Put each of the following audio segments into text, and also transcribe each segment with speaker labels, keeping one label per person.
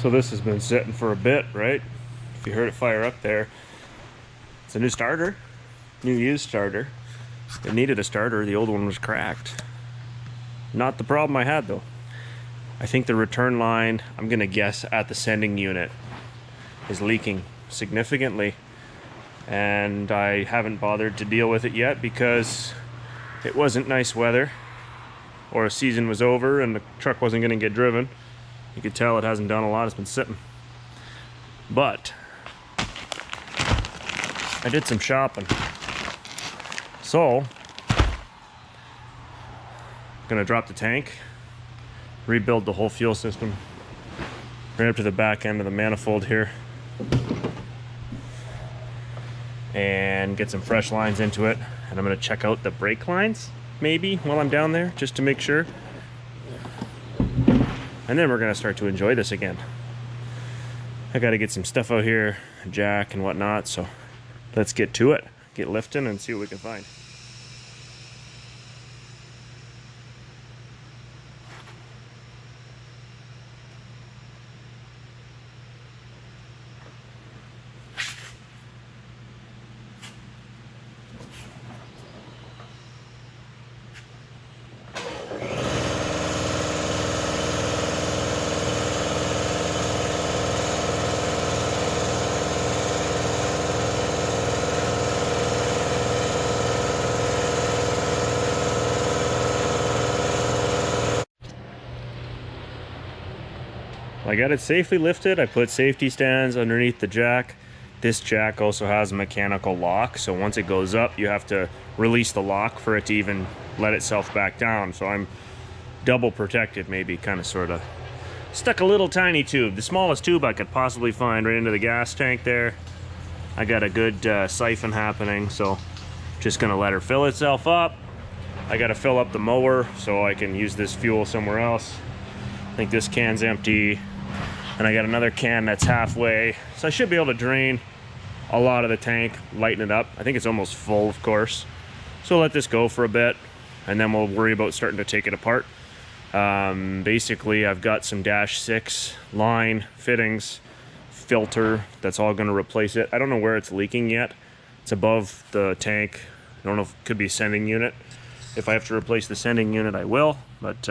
Speaker 1: So this has been sitting for a bit, right? If you heard it fire up there. It's a new starter, new used starter. It needed a starter, the old one was cracked. Not the problem I had though. I think the return line, I'm gonna guess at the sending unit, is leaking significantly. And I haven't bothered to deal with it yet because it wasn't nice weather, or a season was over and the truck wasn't gonna get driven. You could tell it hasn't done a lot, it's been sitting. But I did some shopping. So, gonna drop the tank, rebuild the whole fuel system, right up to the back end of the manifold here, and get some fresh lines into it. And I'm gonna check out the brake lines, maybe, while I'm down there, just to make sure. And then we're gonna start to enjoy this again. I gotta get some stuff out here, a jack and whatnot, so let's get to it. Get lifting and see what we can find. I got it safely lifted. I put safety stands underneath the jack. This jack also has a mechanical lock, so once it goes up, you have to release the lock for it to even let itself back down. So I'm double protected, maybe, kind of, sort of. Stuck a little tiny tube, the smallest tube I could possibly find, right into the gas tank there. I got a good siphon happening, so just gonna let her fill itself up. I gotta fill up the mower so I can use this fuel somewhere else. I think this can's empty. And I got another can that's halfway. So I should be able to drain a lot of the tank, lighten it up. I think it's almost full, of course. So I'll let this go for a bit, and then we'll worry about starting to take it apart. Basically, I've got some dash 6 line fittings, filter, that's all gonna replace it. I don't know where it's leaking yet. It's above the tank. I don't know if it could be sending unit. If I have to replace the sending unit, I will, but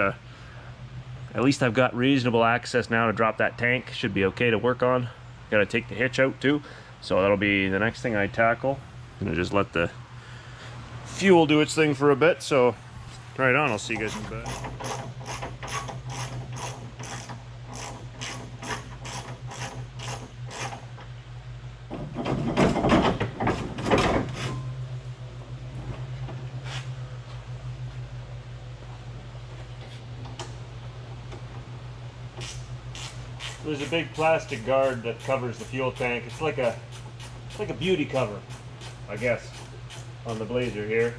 Speaker 1: at least I've got reasonable access now to drop that tank. Should be okay to work on. Gotta take the hitch out too. So that'll be the next thing I tackle. I'm gonna just let the fuel do its thing for a bit. So right on, I'll see you guys in a bit. There's a big plastic guard that covers the fuel tank. It's like a beauty cover, I guess, on the Blazer here.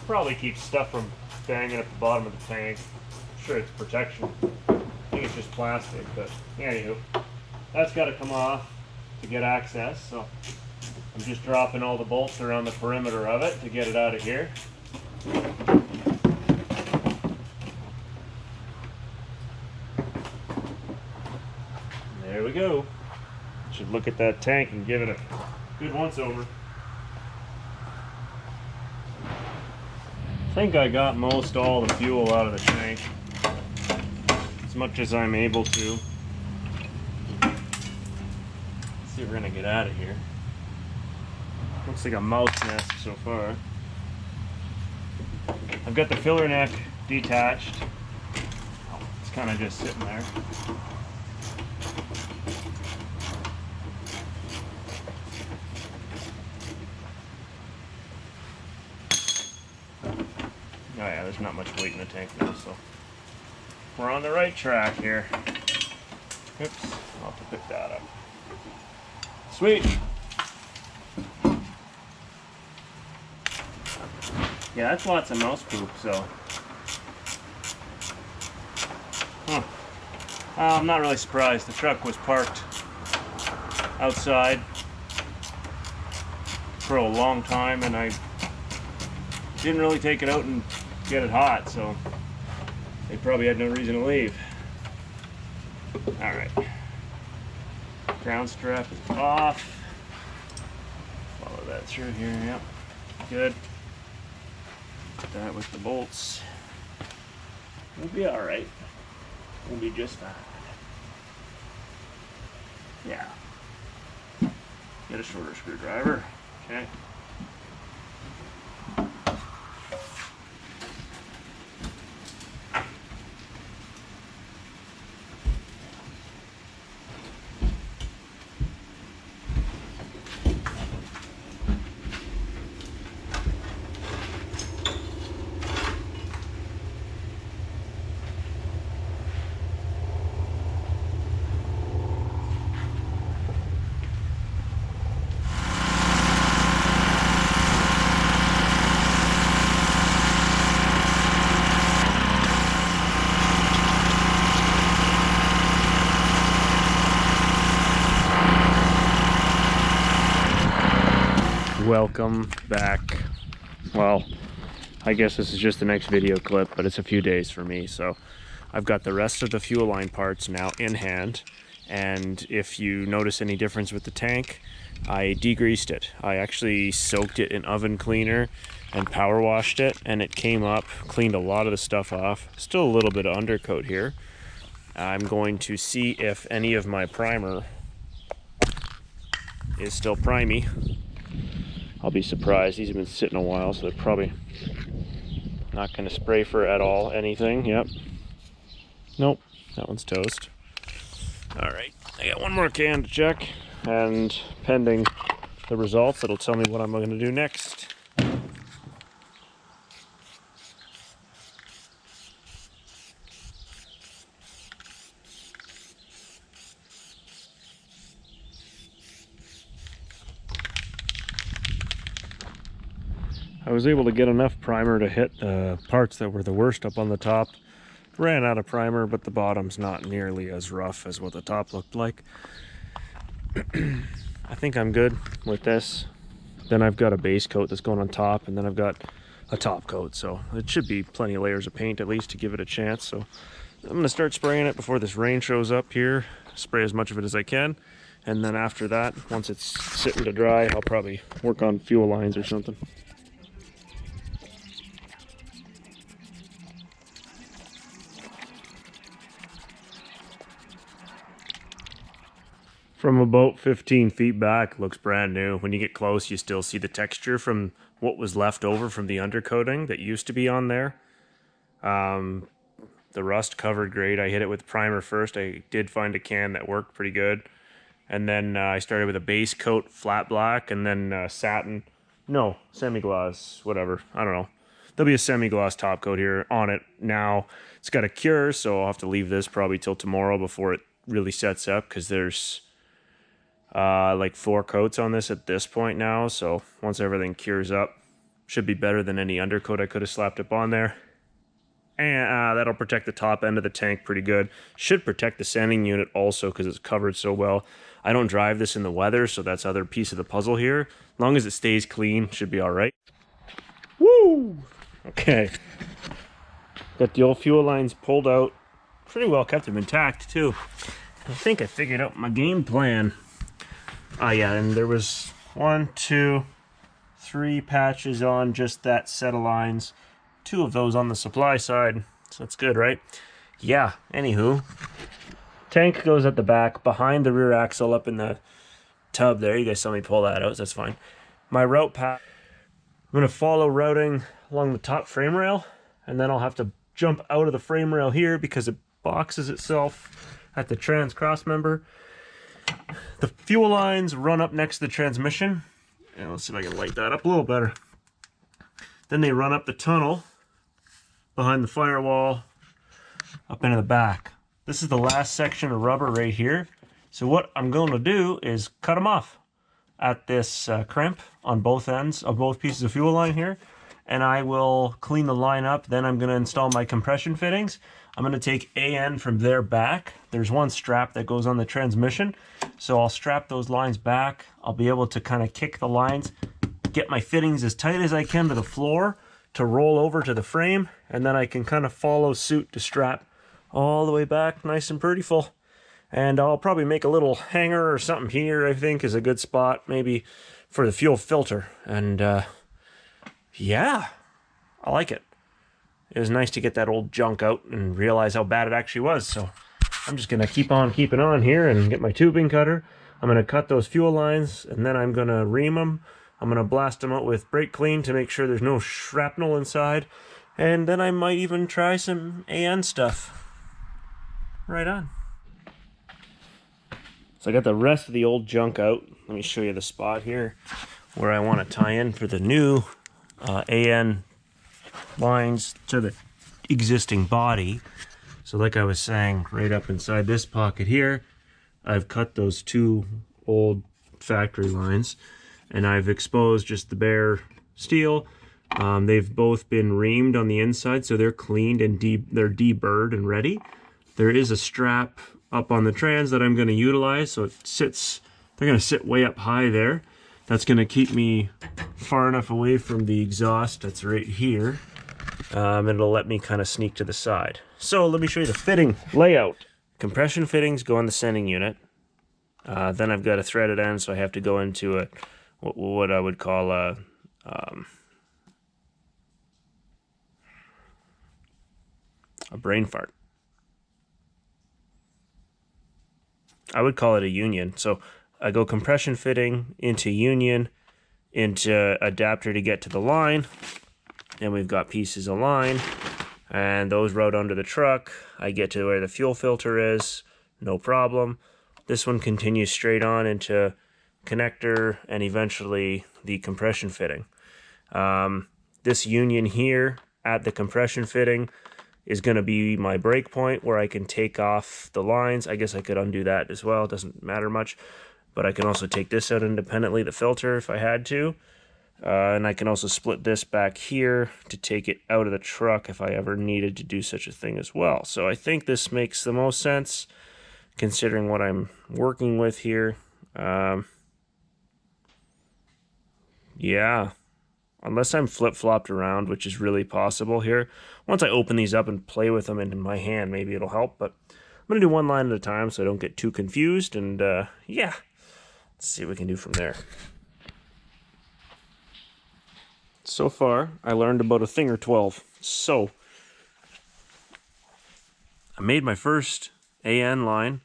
Speaker 1: Probably keeps stuff from banging at the bottom of the tank. I'm sure it's protection. I think it's just plastic, but anywho, that's got to come off to get access. So I'm just dropping all the bolts around the perimeter of it to get it out of here. There we go. Should look at that tank and give it a good once over. I think I got most all the fuel out of the tank, as much as I'm able to. Let's see if we're gonna get out of here. Looks like a mouse nest so far. I've got the filler neck detached. It's kind of just sitting there. Oh yeah, there's not much weight in the tank now, so we're on the right track here. Oops, I'll have to pick that up. Sweet. Yeah, that's lots of mouse poop, so. I'm not really surprised. The truck was parked outside for a long time, and I didn't really take it out and get it hot, so they probably had no reason to leave. All right. Ground strap is off. Follow that through here. Yep. Good. Put that with the bolts. We'll be all right. We'll be just fine. Yeah. Get a shorter screwdriver. Okay. Welcome back. Well, I guess this is just the next video clip, but it's a few days for me. So I've got the rest of the fuel line parts now in hand. And if you notice any difference with the tank, I degreased it. I actually soaked it in oven cleaner and power washed it, and it came up, cleaned a lot of the stuff off. Still a little bit of undercoat here. I'm going to see if any of my primer is still primey. I'll be surprised. These have been sitting a while, so they're probably not going to spray for at all anything. Yep. Nope, that one's toast. All right, I got one more can to check, and pending the results, it'll tell me what I'm going to do next. I was able to get enough primer to hit the parts that were the worst up on the top. Ran out of primer, but the bottom's not nearly as rough as what the top looked like. I think I'm good with this. Then I've got a base coat that's going on top, and then I've got a top coat, so it should be plenty of layers of paint at least to give it a chance. So I'm going to start spraying it before this rain shows up here. Spray as much of it as I can, and then after that, once it's sitting to dry, I'll probably work on fuel lines or something. From about 15 feet back, looks brand new. When you get close, you still see the texture from what was left over from the undercoating that used to be on there. The rust covered great. I hit it with primer first. I did find a can that worked pretty good. And then I started with a base coat, flat black, and then satin. No, semi-gloss, whatever. I don't know. There'll be a semi-gloss top coat here on it. Now, it's got a cure, so I'll have to leave this probably till tomorrow before it really sets up, because there's like 4 coats on this at this point now, so once everything cures up, should be better than any undercoat I could have slapped up on there. And that'll protect the top end of the tank pretty good. Should protect the sanding unit also, because it's covered so well. I don't drive this in the weather, so that's the other piece of the puzzle here. As long as it stays clean, should be all right. Woo! Okay. Got the old fuel lines pulled out. Pretty well kept them intact too. I think I figured out my game plan. Oh yeah, and there was 1, 2, 3 patches on just that set of lines. 2 of those on the supply side, so that's good, right? Yeah, anywho. Tank goes at the back, behind the rear axle up in the tub there. You guys saw me pull that out, so that's fine. My route path, I'm going to follow routing along the top frame rail, and then I'll have to jump out of the frame rail here because it boxes itself at the trans cross member. The fuel lines run up next to the transmission, and let's see if I can light that up a little better. Then they run up the tunnel behind the firewall up into the back. This is the last section of rubber right here. So what I'm going to do is cut them off at this crimp on both ends of both pieces of fuel line here, and I will clean the line up. Then I'm going to install my compression fittings. I'm going to take AN from their back. There's one strap that goes on the transmission, so I'll strap those lines back. I'll be able to kind of kick the lines, get my fittings as tight as I can to the floor to roll over to the frame, and then I can kind of follow suit to strap all the way back nice and pretty full. And I'll probably make a little hanger or something here, I think, is a good spot, maybe for the fuel filter. And yeah, I like it. It was nice to get that old junk out and realize how bad it actually was. So I'm just going to keep on keeping on here and get my tubing cutter. I'm going to cut those fuel lines, and then I'm going to ream them. I'm going to blast them out with brake clean to make sure there's no shrapnel inside. And then I might even try some AN stuff. Right on. So I got the rest of the old junk out. Let me show you the spot here where I want to tie in for the new AN lines to the existing body. So like I was saying, right up inside this pocket here, I've cut those two old factory lines, and I've exposed just the bare steel. They've both been reamed on the inside, so they're cleaned and they're deburred and ready. There is a strap up on the trans that I'm going to utilize, so it sits, they're going to sit way up high there. That's going to keep me far enough away from the exhaust that's right here. And it'll let me kind of sneak to the side. So let me show you the fitting layout. Compression fittings go on the sending unit. Then I've got a threaded end, so I have to go into what I would call a brain fart. I would call it a union. So I go compression fitting into union, into adapter to get to the line. Then we've got pieces of line, and those route under the truck. I get to where the fuel filter is, no problem. This one continues straight on into connector and eventually the compression fitting. This union here at the compression fitting is going to be my break point where I can take off the lines. I guess I could undo that as well. It doesn't matter much. But I can also take this out independently, the filter, if I had to. And I can also split this back here to take it out of the truck if I ever needed to do such a thing as well. So I think this makes the most sense considering what I'm working with here. Yeah. Unless I'm flip-flopped around, which is really possible here. Once I open these up and play with them in my hand, maybe it'll help. But I'm going to do one line at a time so I don't get too confused. And yeah, let's see what we can do from there. So far, I learned about a thing or 12. So, I made my first AN line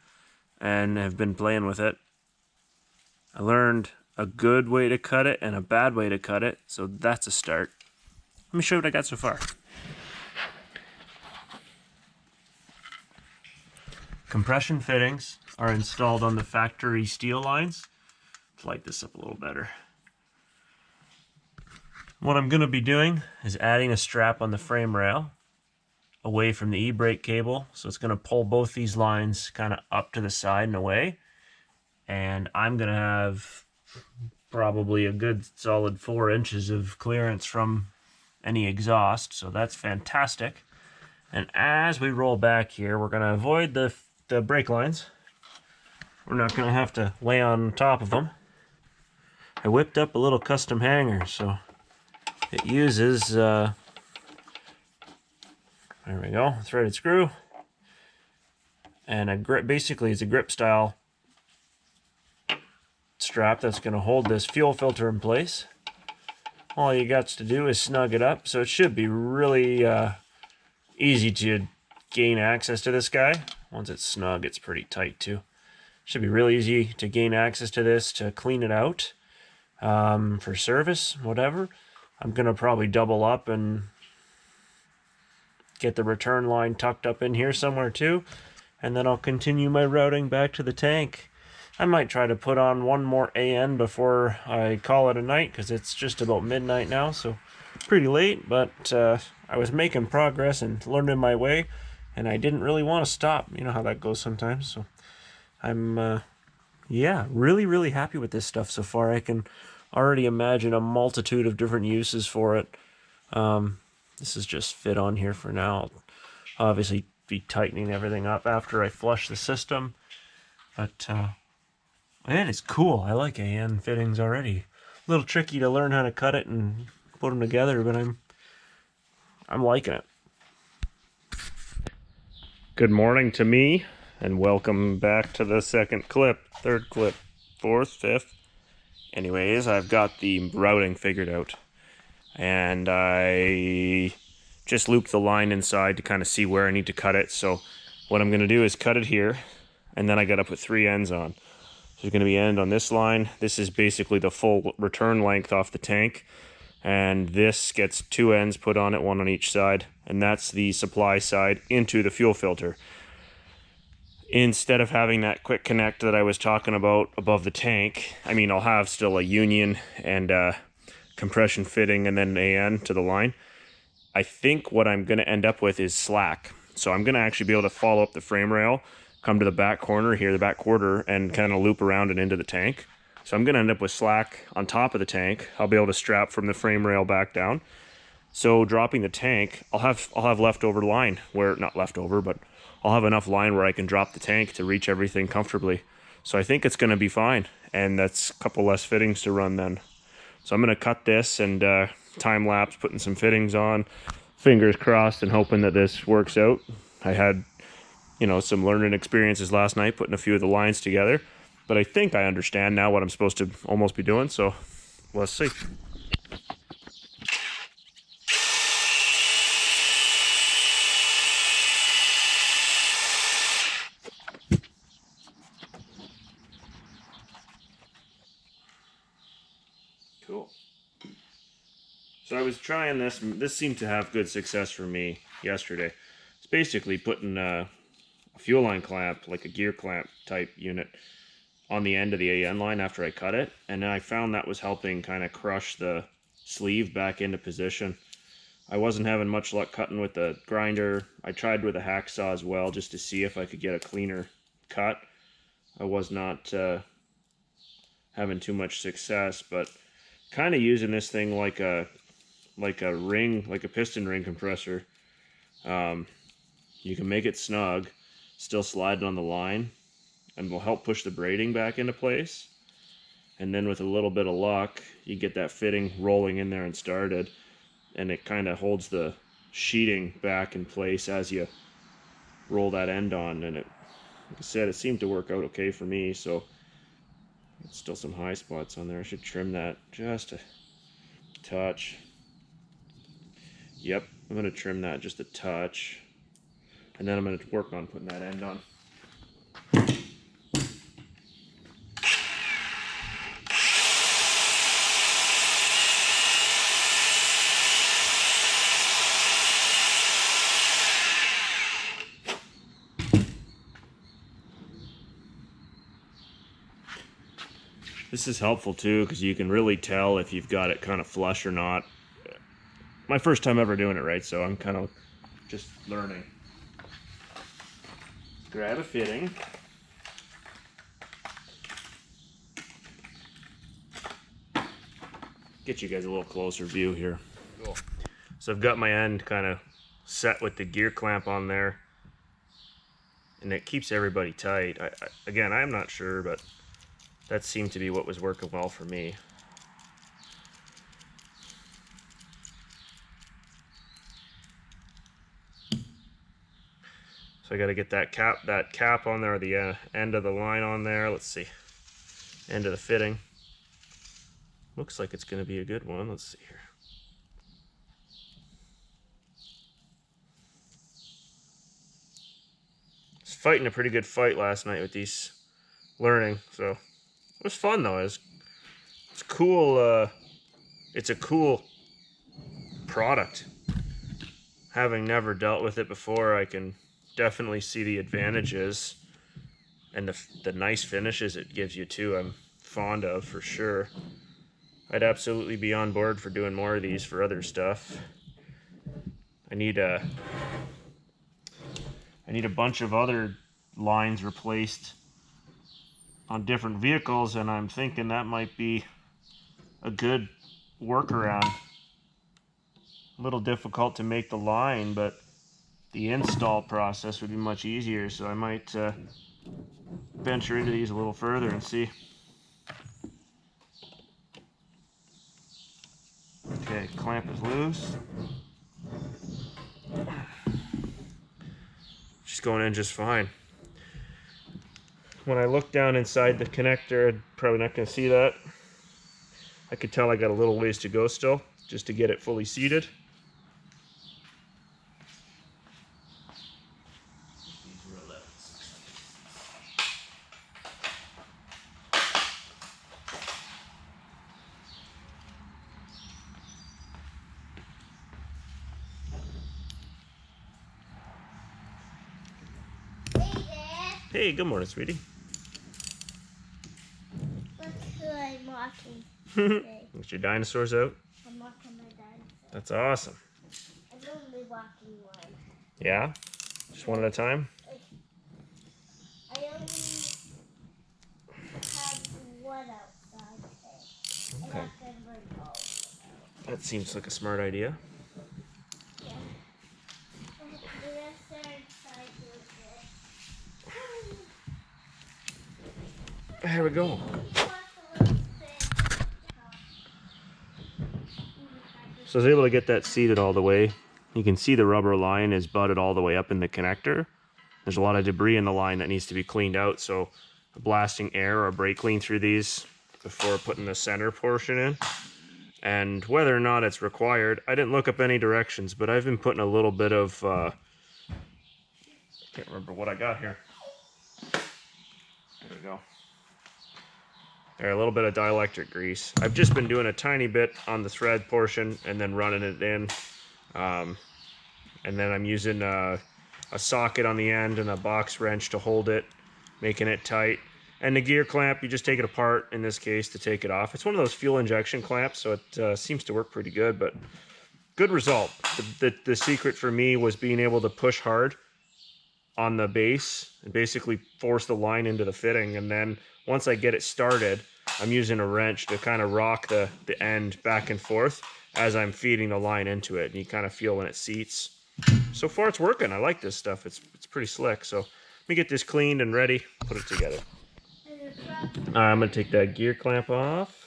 Speaker 1: and have been playing with it. I learned a good way to cut it and a bad way to cut it, so that's a start. Let me show you what I got so far. Compression fittings are installed on the factory steel lines. Let's light this up a little better. What I'm going to be doing is adding a strap on the frame rail away from the e-brake cable, so it's going to pull both these lines kind of up to the side and away. And I'm going to have probably a good solid 4 inches of clearance from any exhaust, so that's fantastic. And as we roll back here, we're going to avoid the brake lines. We're not going to have to lay on top of them. I whipped up a little custom hanger, so it uses, there we go, threaded screw, and a grip. Basically it's a grip style strap that's going to hold this fuel filter in place. All you got to do is snug it up, so it should be really easy to gain access to this guy. Once it's snug, it's pretty tight too. Should be really easy to gain access to this, to clean it out for service, whatever. I'm going to probably double up and get the return line tucked up in here somewhere too, and then I'll continue my routing back to the tank. I might try to put on one more AN before I call it a night, because it's just about midnight now, so pretty late, but I was making progress and learning my way, and I didn't really want to stop. You know how that goes sometimes, so I'm, yeah, really happy with this stuff so far. I can already imagine a multitude of different uses for it. This is just fit on here for now. I'll obviously be tightening everything up after I flush the system, but man, it's cool. I like AN fittings already. A little tricky to learn how to cut it and put them together, but I'm liking it. Good morning to me. and welcome back to the second clip, third clip, fourth, fifth. Anyways, I've got the routing figured out, and I just looped the line inside to kind of see where I need to cut it. So what I'm going to do is cut it here, and then I got to put 3 ends on. So there's going to be end on this line. This is basically the full return length off the tank, and this gets 2 ends put on it, 1 on each side, and that's the supply side into the fuel filter. Instead of having that quick connect that I was talking about above the tank, I mean, I'll have still a union and compression fitting and then AN to the line. I think what I'm going to end up with is slack. So I'm going to actually be able to follow up the frame rail, come to the back corner here, the back quarter, and kind of loop around and into the tank. So I'm going to end up with slack on top of the tank. I'll be able to strap from the frame rail back down. So dropping the tank, I'll have leftover line where, not leftover, but I'll have enough line where I can drop the tank to reach everything comfortably. So I think it's going to be fine, and that's a couple less fittings to run then. So I'm going to cut this and time lapse putting some fittings on, fingers crossed and hoping that this works out. I had, you know, some learning experiences last night putting a few of the lines together, but I think I understand now what I'm supposed to almost be doing, so let's see. Cool. So I was trying this. This seemed to have good success for me yesterday. It's basically putting a fuel line clamp, like a gear clamp type unit, on the end of the AN line after I cut it. And then I found that was helping kind of crush the sleeve back into position. I wasn't having much luck cutting with the grinder. I tried with a hacksaw as well just to see if I could get a cleaner cut. I was not having too much success, but kind of using this thing like a ring, like a piston ring compressor. You can make it snug, still slide it on the line, and will help push the braiding back into place. And then with a little bit of luck, you get that fitting rolling in there and started, and it kind of holds the sheeting back in place as you roll that end on. And it, like I said, it seemed to work out okay for me. So it's still some high spots on there. I should trim that just a touch. Yep, I'm going to trim that just a touch, and then I'm going to work on putting that end on. This is helpful too, because you can really tell if you've got it kind of flush or not. My first time ever doing it, right? So I'm kind of just learning. Grab a fitting. Get you guys a little closer view here. Cool. So I've got my end kind of set with the gear clamp on there, and it keeps everybody tight. Again, I'm not sure, but that seemed to be what was working well for me. So I got to get that cap on there, the end of the line on there. Let's see, end of the fitting. Looks like it's going to be a good one. Let's see here. I was fighting a pretty good fight last night with these learning, so it was fun though. It's cool. It's a cool product. Having never dealt with it before, I can definitely see the advantages and the nice finishes it gives you too. I'm fond of for sure. I'd absolutely be on board for doing more of these for other stuff. I need a bunch of other lines replaced on different vehicles, and I'm thinking that might be a good workaround. A little difficult to make the line, but the install process would be much easier, so I might venture into these a little further and see. Okay, clamp is loose. She's going in just fine. when I look down inside the connector, I'm probably not going to see that. I could tell I got a little ways to go still, just to get it fully seated. Hey, good morning, sweetie.
Speaker 2: Look who I'm walking today.
Speaker 1: Get your dinosaurs out.
Speaker 2: I'm walking my dinosaur.
Speaker 1: That's awesome.
Speaker 2: I'm only walking one.
Speaker 1: Yeah? Just one at a time?
Speaker 2: I only have one outside today.
Speaker 1: Okay.
Speaker 2: I'm not going to bring all of them out.
Speaker 1: That seems like a smart idea.
Speaker 2: Yeah. The rest are inside with
Speaker 1: Here we go. So I was able to get that seated all the way. You can see the rubber line is butted all the way up in the connector. There's a lot of debris in the line that needs to be cleaned out, so blasting air or brake clean through these before putting the center portion in. And whether or not it's required, I didn't look up any directions, but I've been putting a little bit of, I can't remember what I got here. There we go. There, a little bit of dielectric grease. I've just been doing a tiny bit on the thread portion and then running it in. And then I'm using a socket on the end and a box wrench to hold it, making it tight. And the gear clamp, you just take it apart in this case to take it off. It's one of those fuel injection clamps, so it seems to work pretty good, but good result. The secret for me was being able to push hard on the base and basically force the line into the fitting. And then once I get it started, I'm using a wrench to kind of rock the end back and forth as I'm feeding the line into it. And you kind of feel when it seats. So far it's working. I like this stuff. It's pretty slick. So let me get this cleaned and ready, put it together. I'm going to take that gear clamp off.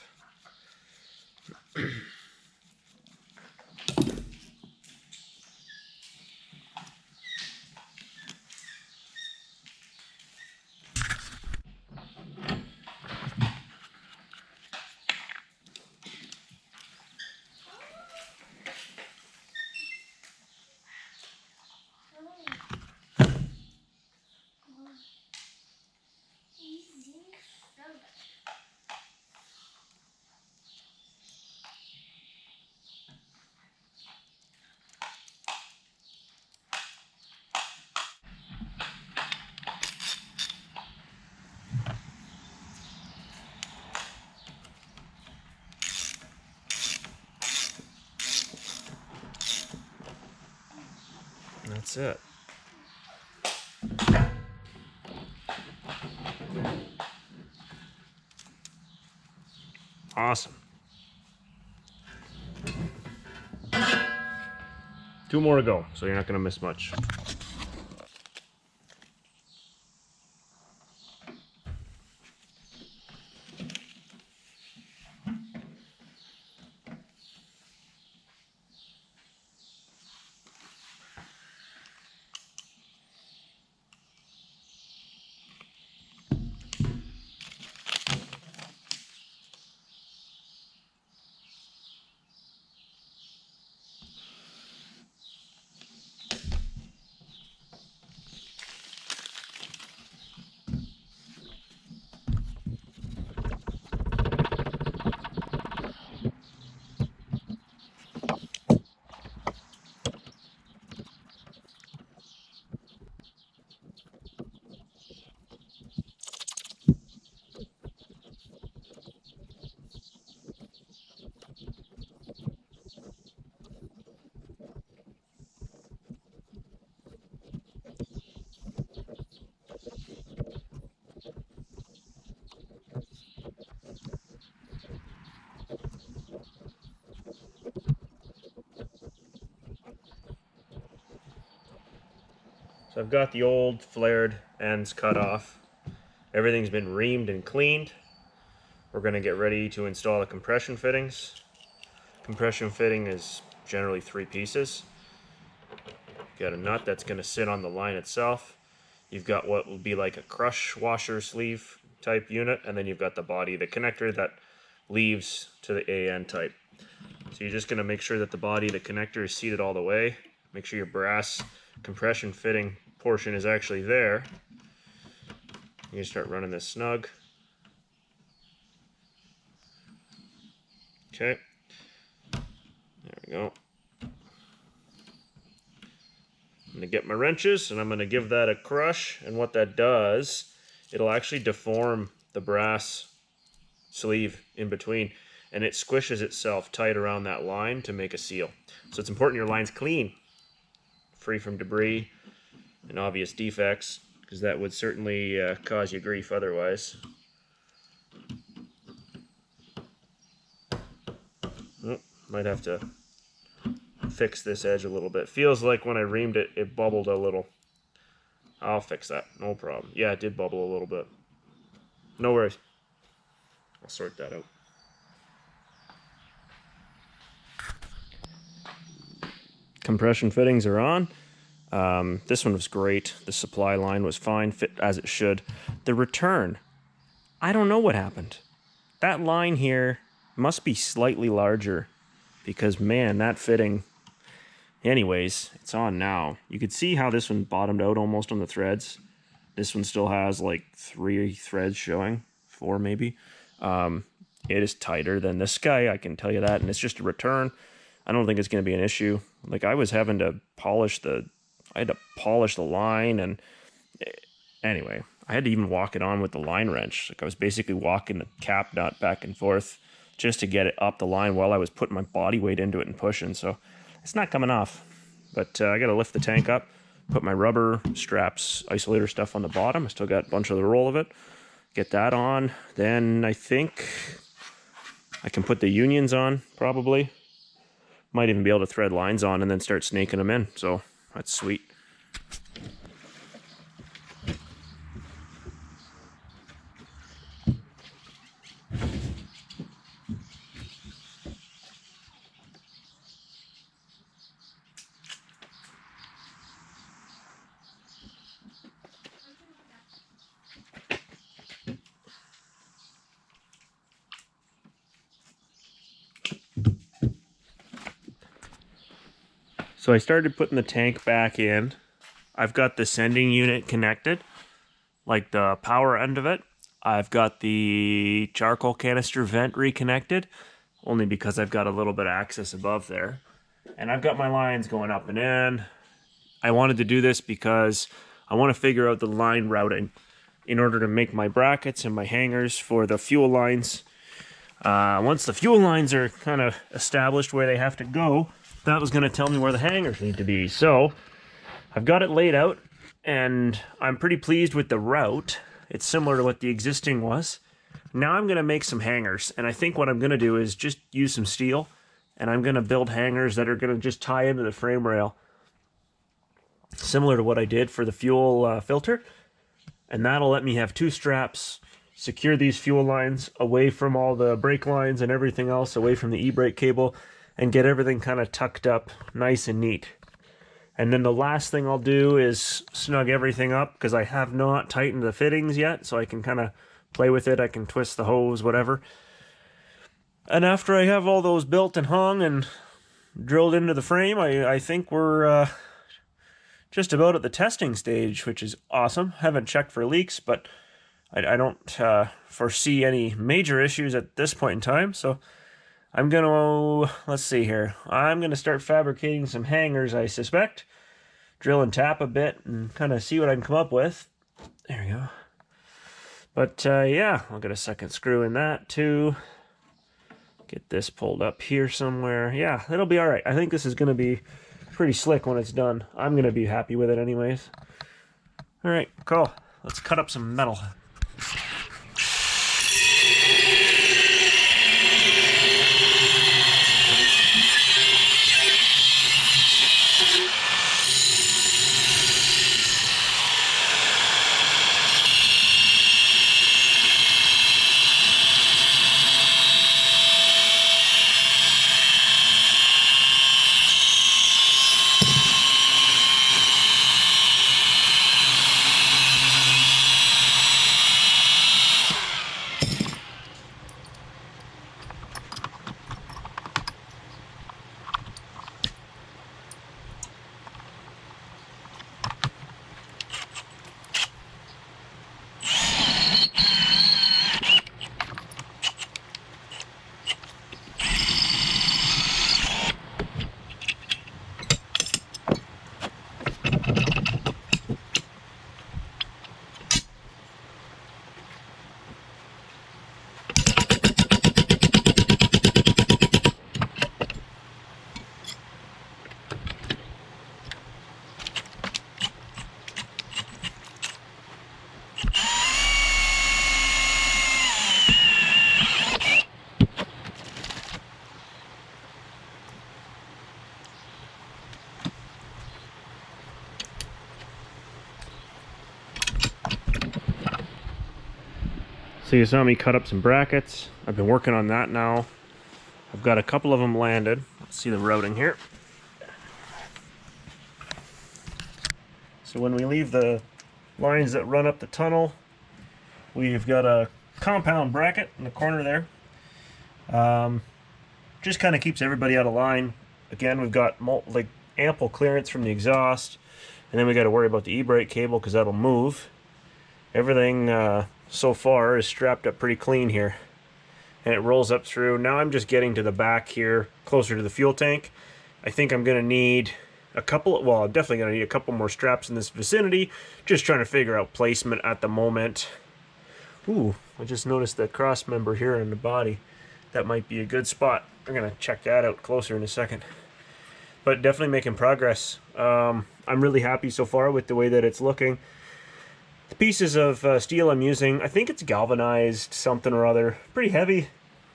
Speaker 1: That's it. Awesome. 2 more to go, so you're not going to miss much. So I've got the old flared ends cut off. Everything's been reamed and cleaned. We're going to get ready to install the compression fittings. Compression fitting is generally 3 pieces. Got a nut that's going to sit on the line itself. You've got what will be like a crush washer sleeve type unit, and then you've got the body, the connector that leaves to the AN type. So you're just going to make sure that the body, the connector is seated all the way. Make sure your brass compression fitting portion is actually there. You start running this snug. Okay. There we go. I'm going to get my wrenches and I'm going to give that a crush, and what that does, it'll actually deform the brass sleeve in between, and it squishes itself tight around that line to make a seal. So it's important your line's clean, free from debris and obvious defects, because that would certainly cause you grief otherwise. Oh, might have to fix this edge a little bit. Feels like when I reamed it, it bubbled a little. I'll fix that, no problem. Yeah, it did bubble a little bit. No worries. I'll sort that out. Compression fittings are on. This one was great. The supply line was fine, fit as it should. The return, I don't know what happened. That line here must be slightly larger, because man, that fitting... Anyways, it's on now. You could see how this one bottomed out almost on the threads. This one still has like 3 threads showing, 4 maybe. It is tighter than this guy, I can tell you that, and it's just a return. I don't think it's going to be an issue. Like, I was having to polish the... I had to polish the line, and anyway, I had to even walk it on with the line wrench. Like, I was basically walking the cap nut back and forth just to get it up the line while I was putting my body weight into it and pushing. So it's not coming off, but I got to lift the tank up, put my rubber straps, isolator stuff on the bottom. I still got a bunch of the roll of it. Get that on. Then I think I can put the unions on, probably. Might even be able to thread lines on and then start snaking them in. So that's sweet. So I started putting the tank back in. I've got the sending unit connected, like the power end of it. I've got the charcoal canister vent reconnected, only because I've got a little bit of access above there. And I've got my lines going up and in. I wanted to do this because I want to figure out the line routing in order to make my brackets and my hangers for the fuel lines. Once the fuel lines are kind of established where they have to go, that was going to tell me where the hangers need to be. So I've got it laid out, and I'm pretty pleased with the route. It's similar to what the existing was. Now I'm going to make some hangers, and I think what I'm going to do is just use some steel, and I'm going to build hangers that are going to just tie into the frame rail, similar to what I did for the fuel filter. And that'll let me have 2 straps, secure these fuel lines away from all the brake lines and everything else, away from the e-brake cable, and get everything kind of tucked up nice and neat. And then the last thing I'll do is snug everything up, because I have not tightened the fittings yet, so I can kind of play with it. I can twist the hose, whatever. And after I have all those built and hung and drilled into the frame, I think we're just about at the testing stage, which is awesome. Haven't checked for leaks, but I don't foresee any major issues at this point in time. So I'm going to, let's see here. I'm going to start fabricating some hangers, I suspect. Drill and tap a bit and kind of see what I can come up with. There we go. But yeah, I'll get a second screw in that too. Get this pulled up here somewhere. Yeah, it'll be all right. I think this is going to be pretty slick when it's done. I'm going to be happy with it anyways. All right, cool. Let's cut up some metal. So you saw me cut up some brackets. I've been working on that now. I've got a couple of them landed. Let's see the routing here. So when we leave the lines that run up the tunnel, we've got a compound bracket in the corner there. Just kind of keeps everybody out of line. Again, we've got ample clearance from the exhaust, and then we got to worry about the e-brake cable because that'll move. Everything so far is strapped up pretty clean here, and it rolls up through. Now I'm just getting to the back here, closer to the fuel tank. I think I'm going to need a couple, well, I'm definitely going to need a couple more straps in this vicinity. Just trying to figure out placement at the moment. Ooh, I just noticed that cross member here in the body. That might be a good spot. We're going to check that out closer in a second. But definitely making progress. I'm really happy so far with the way that it's looking. The pieces of steel I'm using, I think it's galvanized something or other. Pretty heavy.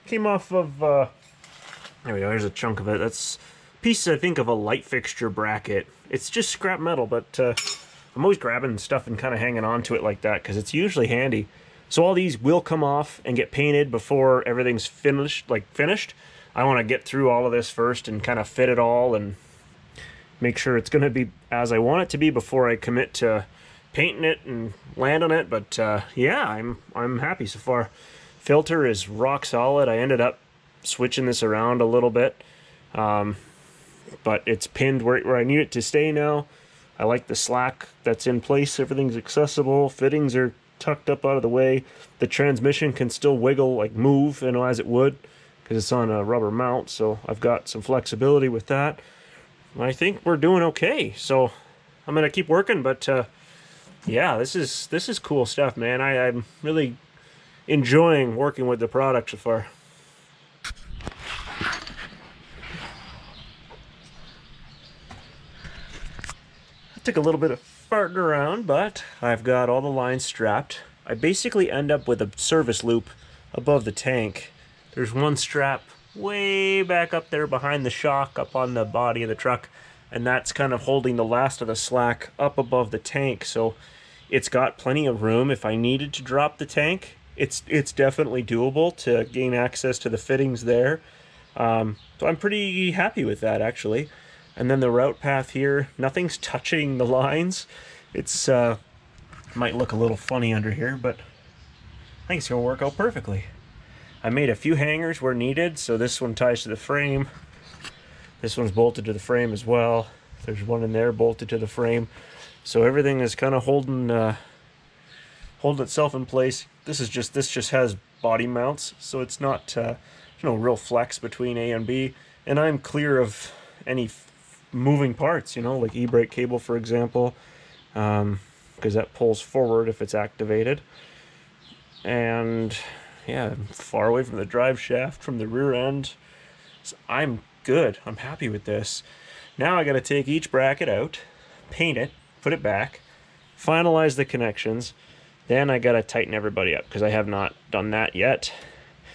Speaker 1: Came off of, there we go, here's a chunk of it. That's pieces, I think, of a light fixture bracket. It's just scrap metal, but I'm always grabbing stuff and kind of hanging on to it like that because it's usually handy. So all these will come off and get painted before everything's finished. I want to get through all of this first and kind of fit it all and make sure it's going to be as I want it to be before I commit to painting it and land on it. But yeah, I'm happy so far. Filter is rock solid. I ended up switching this around a little bit, but it's pinned where I need it to stay now. I like the slack that's in place. Everything's accessible. Fittings are tucked up out of the way. The transmission can still wiggle, like move, you know, as it would, because it's on a rubber mount. So I've got some flexibility with that. I think we're doing okay. So I'm gonna keep working, but yeah, this is cool stuff, man. I'm really enjoying working with the product so far. I took a little bit of farting around, but I've got all the lines strapped. I basically end up with a service loop above the tank. There's one strap way back up there behind the shock up on the body of the truck, and that's kind of holding the last of the slack up above the tank. So it's got plenty of room if I needed to drop the tank. It's definitely doable to gain access to the fittings there. So I'm pretty happy with that, actually. And then the route path here, nothing's touching the lines. It's might look a little funny under here, but I think it's gonna work out perfectly. I made a few hangers where needed, so this one ties to the frame. This one's bolted to the frame as well. There's one in there bolted to the frame. So everything is kind of holding itself in place. This just has body mounts, so it's not there's no real flex between A and B, and I'm clear of any moving parts, you know, like e-brake cable, for example, because that pulls forward if it's activated. And yeah, I'm far away from the drive shaft, from the rear end. So I'm good. I'm happy with this. Now I got to take each bracket out, paint it, put it back, finalize the connections. Then I got to tighten everybody up because I have not done that yet.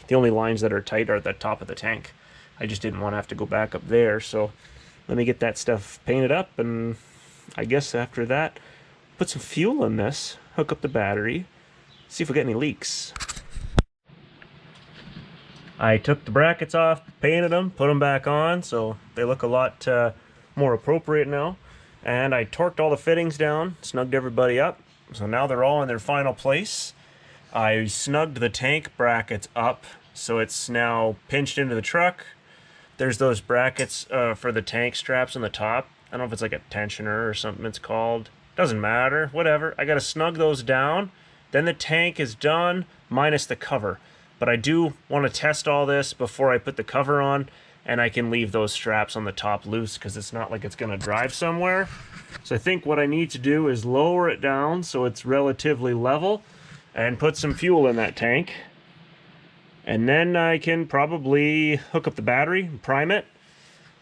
Speaker 1: The only lines that are tight are at the top of the tank. I just didn't want to have to go back up there, so let me get that stuff painted up, and I guess after that, put some fuel in this, hook up the battery, see if we get any leaks. I took the brackets off, painted them, put them back on, so they look a lot more appropriate now. And I torqued all the fittings down, snugged everybody up, so now they're all in their final place. I snugged the tank brackets up, so it's now pinched into the truck. There's those brackets for the tank straps on the top. I don't know if it's like a tensioner or something it's called. Doesn't matter, whatever. I gotta snug those down. Then the tank is done, minus the cover. But I do want to test all this before I put the cover on, and I can leave those straps on the top loose because it's not like it's gonna drive somewhere. So I think what I need to do is lower it down so it's relatively level and put some fuel in that tank. And then I can probably hook up the battery and prime it,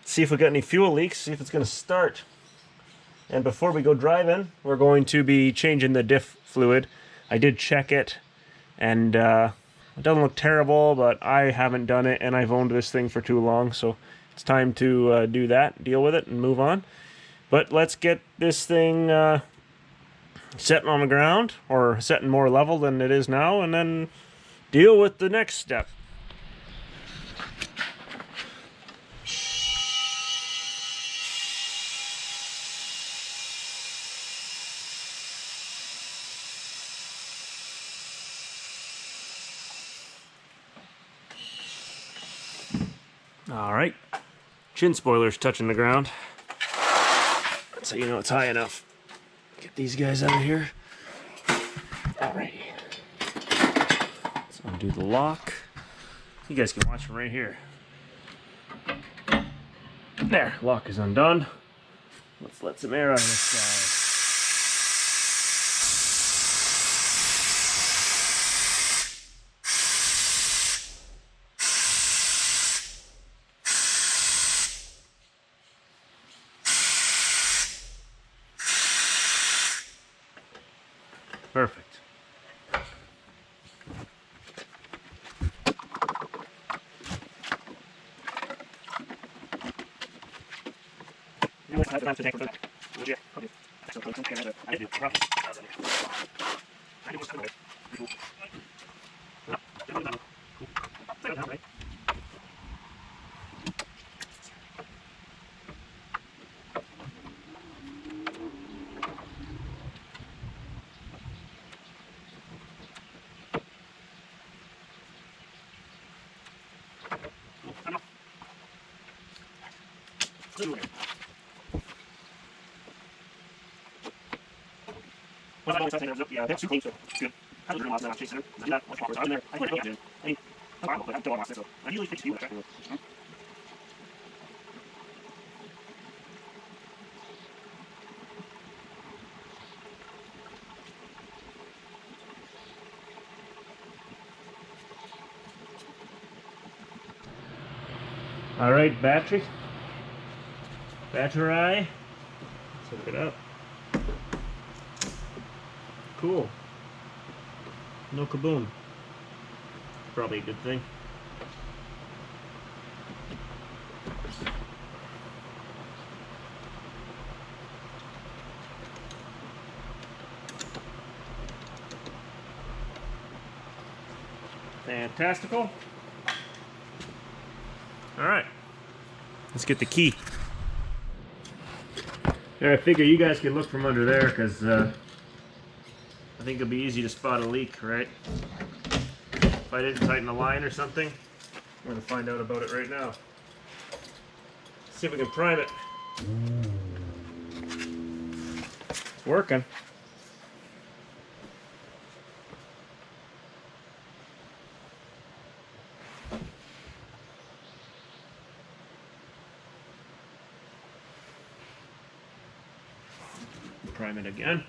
Speaker 1: see if we got any fuel leaks, see if it's going to start. And before we go driving, we're going to be changing the diff fluid. I did check it, and it doesn't look terrible, but I haven't done it, and I've owned this thing for too long, so it's time to do that, deal with it, and move on. But let's get this thing setting on the ground, or setting more level than it is now, and then deal with the next step. All right, chin spoiler's touching the ground. So you know it's high enough. Get these guys out of here. Alrighty. Let's undo the lock. You guys can watch from right here. There, lock is undone. Let's let some air out of this guy. Perfect. All right, battery. Battery. Let's hook it up. Cool. No kaboom. Probably a good thing. Fantastical. All right, let's get the key. Yeah, I figure you guys can look from under there because I think it'll be easy to spot a leak, right? If I didn't tighten the line or something, we're gonna find out about it right now. See if we can prime it. It's working. Prime it again.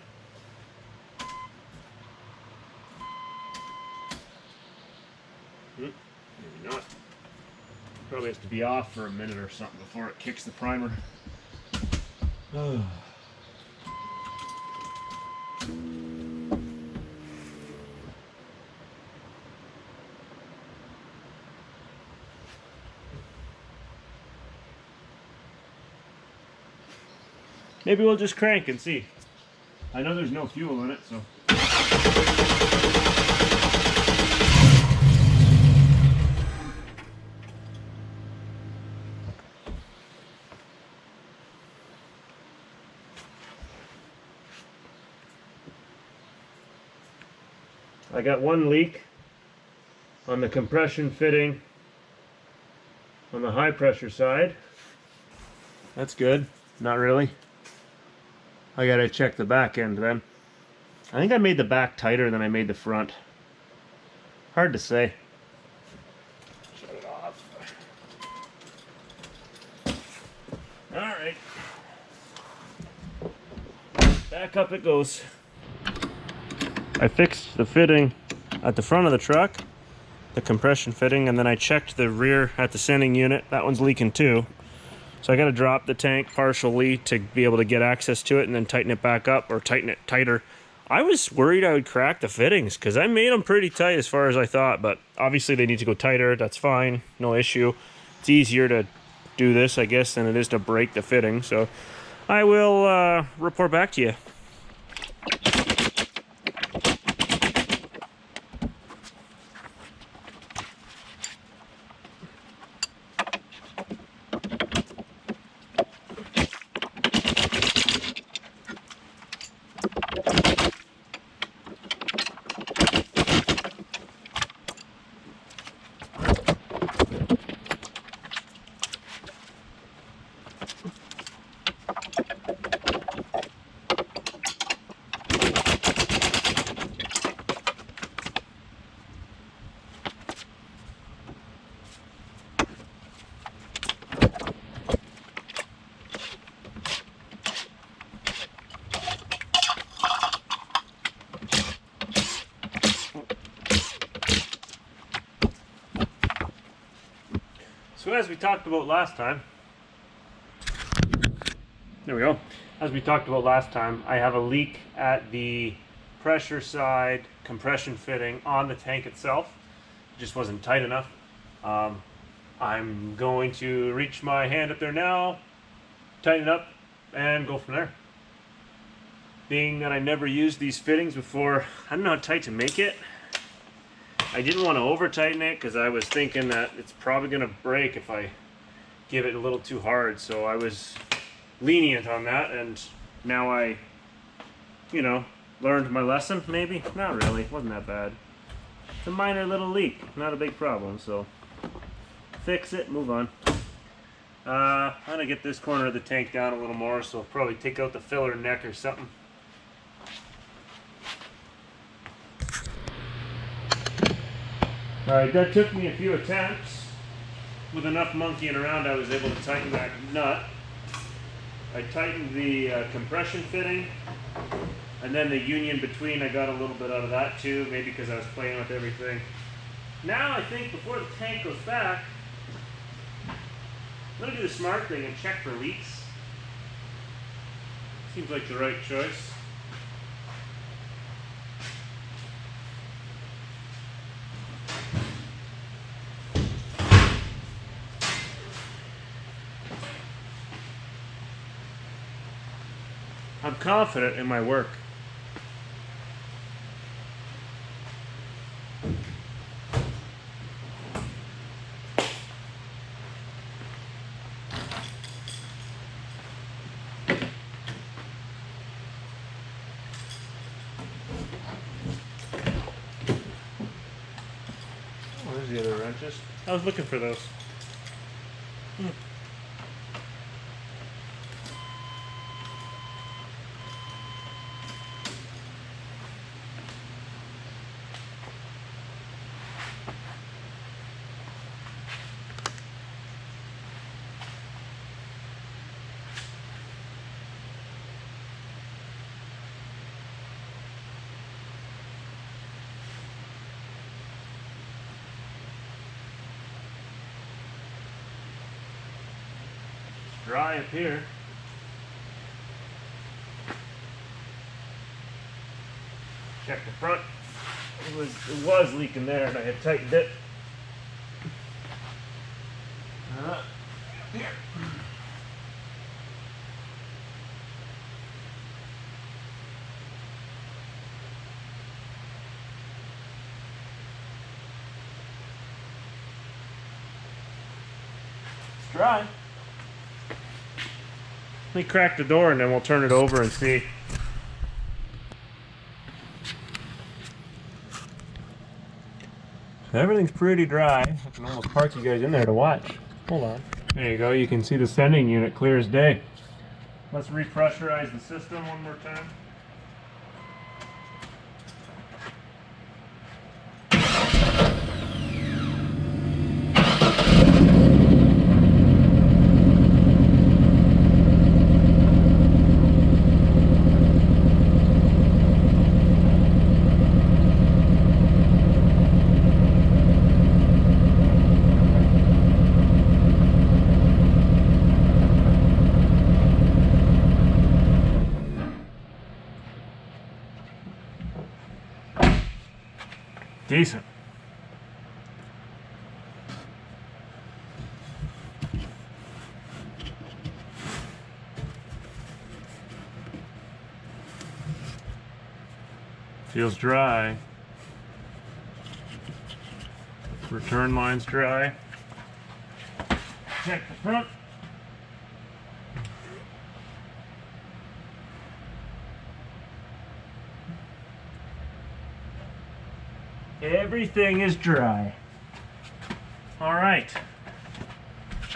Speaker 1: Maybe not. Probably has to be off for a minute or something before it kicks the primer. Maybe we'll just crank and see. I know there's no fuel in it, so. I got one leak on the compression fitting on the high pressure side. That's good. Not really. I gotta check the back end then. I think I made the back tighter than I made the front. Hard to say. Shut it off. Alright. Back up it goes. I fixed the fitting at the front of the truck, the compression fitting, and then I checked the rear at the sending unit. That one's leaking too. So I got to drop the tank partially to be able to get access to it and then tighten it back up or tighten it tighter. I was worried I would crack the fittings because I made them pretty tight as far as I thought, but obviously they need to go tighter. That's fine, no issue. It's easier to do this, I guess, than it is to break the fitting. So I will report back to you. So as we talked about last time, there we go. As we talked about last time, I have a leak at the pressure side compression fitting on the tank itself. It just wasn't tight enough. I'm going to reach my hand up there now, tighten it up, and go from there. Being that I never used these fittings before, I don't know how tight to make it. I didn't want to over tighten it because I was thinking that it's probably going to break if I give it a little too hard. So I was lenient on that, and now I, you know, learned my lesson, maybe? Not really, it wasn't that bad. It's a minor little leak, not a big problem, so fix it, move on. I'm going to get this corner of the tank down a little more, so I'll probably take out the filler neck or something. Alright, that took me a few attempts. With enough monkeying around, I was able to tighten that nut. I tightened the compression fitting, and then the union between, I got a little bit out of that too, maybe because I was playing with everything. Now I think before the tank goes back, I'm going to do the smart thing and check for leaks. Seems like the right choice. I'm confident in my work. Oh, there's the other wrenches. I was looking for those. Dry up here. Check the front. It was leaking there, and I had tightened it. Here. It's dry. Let me crack the door and then we'll turn it over and see. So everything's pretty dry. I can almost park you guys in there to watch. Hold on. There you go. You can see the sending unit clear as day. Let's repressurize the system one more time. Decent. Feels dry. Return line's dry. Check the front. Everything is dry. All right.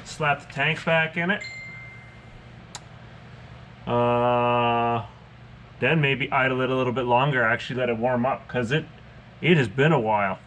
Speaker 1: Slap the tank back in it. Then maybe idle it a little bit longer. Actually, let it warm up because it has been a while.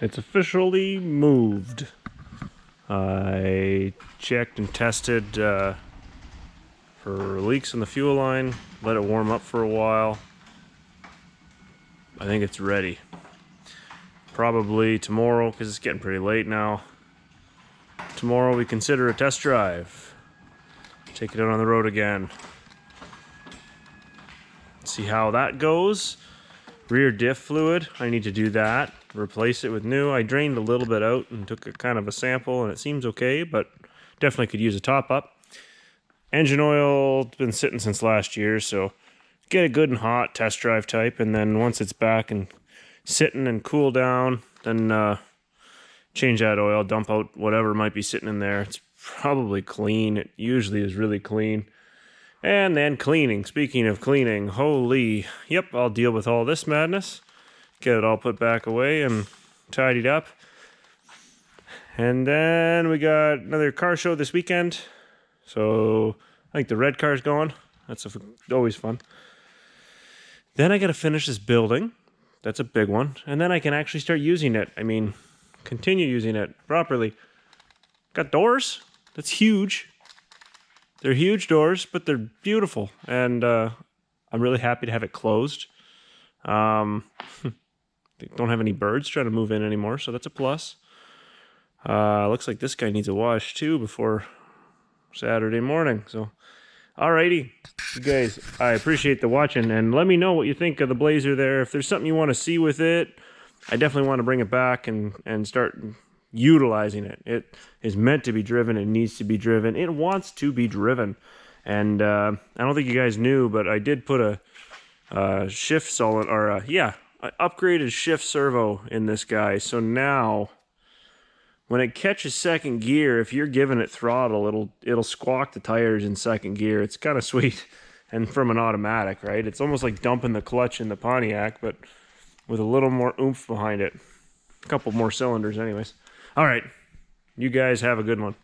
Speaker 1: It's officially moved. I checked and tested for leaks in the fuel line, let it warm up for a while. I think it's ready. Probably tomorrow, because it's getting pretty late now. Tomorrow we consider a test drive. Take it out on the road again. See how that goes. Rear diff fluid, I need to do that. Replace it with new. I drained a little bit out and took a kind of a sample, and it seems okay, but definitely could use a top up. Engine oil, it's been sitting since last year, so get a good and hot test drive type, and then once it's back and sitting and cool down, then change that oil, dump out whatever might be sitting in there. It's probably clean. It usually is really clean. And then cleaning. Speaking of cleaning, holy, yep, I'll deal with all this madness. Get it all put back away and tidied up. And then we got another car show this weekend. So I think the red car's going. That's always fun. Then I got to finish this building. That's a big one. And then I can actually start using it. I mean, continue using it properly. Got doors. That's huge. They're huge doors, but they're beautiful. And I'm really happy to have it closed. They don't have any birds trying to move in anymore, so that's a plus. Looks like this guy needs a wash too before Saturday morning. So, alrighty, you guys, I appreciate the watching, and let me know what you think of the Blazer there. If there's something you want to see with it, I definitely want to bring it back and start utilizing it. It is meant to be driven. It needs to be driven. It wants to be driven. And I don't think you guys knew, but I did put a shift solid, or I upgraded shift servo in this guy. So now when it catches second gear, if you're giving it throttle, it'll squawk the tires in second gear. It's kind of sweet. And from an automatic, right? It's almost like dumping the clutch in the Pontiac, but with a little more oomph behind it. A couple more cylinders anyways. All right. You guys have a good one.